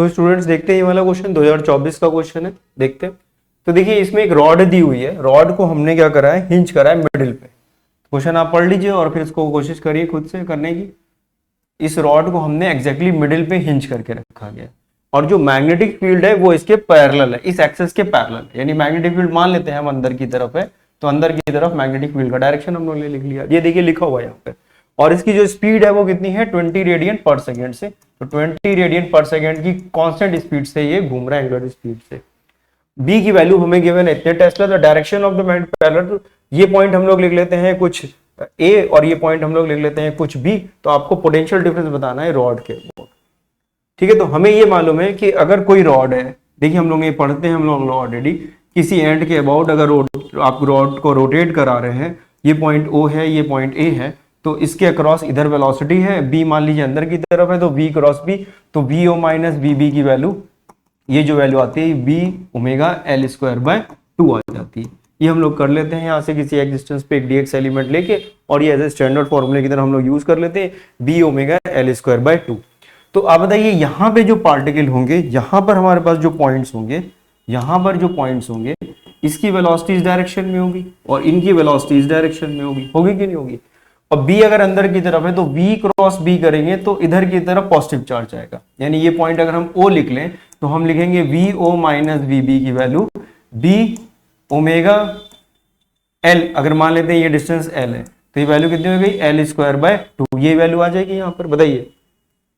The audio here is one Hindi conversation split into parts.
तो स्टूडेंट्स देखते हैं ये वाला क्वेश्चन 2024 का क्वेश्चन है, देखते हैं। तो देखिए इसमें एक रॉड दी हुई है, रॉड को हमने क्या करा है, हिंज करा है मिडिल पे। क्वेश्चन आप पढ़ लीजिए और फिर इसको कोशिश करिए खुद से करने की। इस रॉड को हमने एग्जैक्टली मिडिल पे हिंज करके रखा गया और जो मैग्नेटिक फील्ड है वो इसके पैरेलल है, इस एक्सेस के पैरेलल, यानी मैग्नेटिक फील्ड मान लेते हैं हम अंदर की तरफ है, तो अंदर की तरफ मैग्नेटिक फील्ड का डायरेक्शन हम लोग ने लिख लिया। ये देखिए लिखा हुआ है यहाँ पे, और इसकी जो स्पीड है वो कितनी है 20 रेडियन पर सेकेंड से। तो 20 रेडियन पर सेकेंड की कांस्टेंट स्पीड से ये घूम रहा है एंगुलर स्पीड से। बी की वैल्यू हमें गिवन है इतने Tesla, the direction of the magnetic parallel, ये पॉइंट हम लोग लिख लेते हैं कुछ ए और ये पॉइंट हम लोग लिख लेते हैं कुछ बी। तो आपको पोटेंशियल डिफरेंस बताना है रॉड के, ठीक है। तो हमें ये मालूम है कि अगर कोई रॉड है, देखिए हम लोग ये पढ़ते हैं हम लोग ऑलरेडी, किसी एंड के अबाउट अगर आप रॉड को रोटेट करा रहे हैं, ये पॉइंट ओ है, ये पॉइंट ए है, तो इसके अक्रॉस इधर वेलोसिटी है बी, मान लीजिए अंदर की तरफ है तो v क्रॉस बी, तो V O minus V B की वैल्यू, ये जो वैल्यू आती है B omega L square by 2 आ जाती है। ये हम लोग कर लेते हैं यहाँ से किसी एक डिस्टेंस पे एक dx एलिमेंट लेके, और ये एज ए स्टैंडर्ड फॉर्मूले की तरह हम लोग यूज कर लेते हैं B omega L square by 2। तो आप बताइए यहाँ पे जो पार्टिकल होंगे, यहाँ पर हमारे पास जो पॉइंट्स होंगे, यहाँ पर जो पॉइंट्स होंगे, इसकी वेलोसिटी इस डायरेक्शन में होगी और इनकी वेलोसिटी इस डायरेक्शन में होगी, होगी कि नहीं होगी। और b अगर अंदर की तरफ है तो v क्रॉस b करेंगे तो इधर की तरफ पॉजिटिव चार्ज आएगा, यानी ये पॉइंट अगर हम o लिख लें तो हम लिखेंगे V O minus V B की वैल्यू b ओमेगा l, अगर मान लेते हैं ये डिस्टेंस l है तो ये वैल्यू कितनी हो गई एल स्क्वायर बाय 2, ये वैल्यू आ जाएगी यहाँ पर। बताइए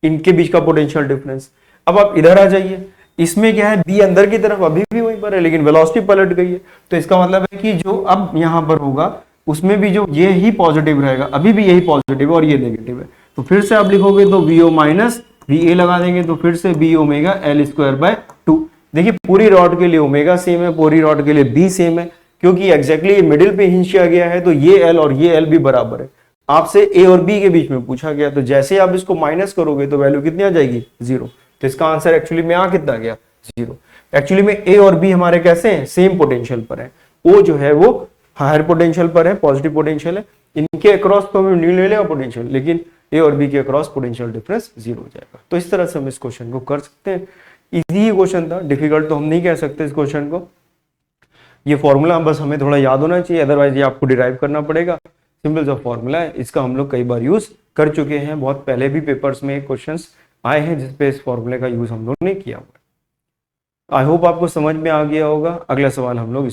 इनके बीच का पोटेंशियल डिफरेंस। अब आप इधर आ जाइए, इसमें क्या है b अंदर की तरफ अभी भी वहीं पर है लेकिन वेलोसिटी पलट गई है, तो इसका मतलब है कि जो अब यहाँ पर होगा उसमें भी जो ये ही पॉजिटिव रहेगा, अभी भी यही पॉजिटिव है और ये नेगेटिव है। तो फिर से आप लिखोगे तो V O minus V A लगा देंगे तो फिर से B omega L square by 2। देखिए पूरी रॉड के लिए ओमेगा सेम है, पूरी रॉड के लिए बी सेम है, क्योंकि एग्जैक्टली ये मिडिल पे हिंज किया गया है तो ये एल और ये एल भी बराबर है। आपसे ए और बी के बीच में पूछा गया, तो जैसे आप इसको माइनस करोगे तो वैल्यू कितनी आ जाएगी 0। तो इसका आंसर एक्चुअली में आ कितना गया 0। एक्चुअली में ए और बी हमारे कैसे हैं, सेम पोटेंशियल पर है। ओ जो है वो हायर पोटेंशियल पर है, पॉजिटिव पोटेंशियल है, इनके अक्रॉस तो हमें नहीं ले लेगा पोटेंशियल, लेकिन ए और बी के अक्रॉस पोटेंशियल डिफरेंस 0 हो जाएगा। तो इस तरह से हम इस क्वेश्चन को कर सकते हैं। इजी क्वेश्चन था, डिफिकल्ट तो हम नहीं कह सकते इस क्वेश्चन को। ये फॉर्मूला बस हमें थोड़ा याद होना चाहिए, अदरवाइज ये आपको डिराइव करना पड़ेगा। सिंपल सा फॉर्मूला है, इसका हम लोग कई बार यूज कर चुके हैं, बहुत पहले भी पेपर्स में क्वेश्चन आए हैं जिसपे इस फॉर्मूले का यूज हम लोग ने किया हुआ है। आई होप आपको समझ में आ गया होगा। अगला सवाल हम लोग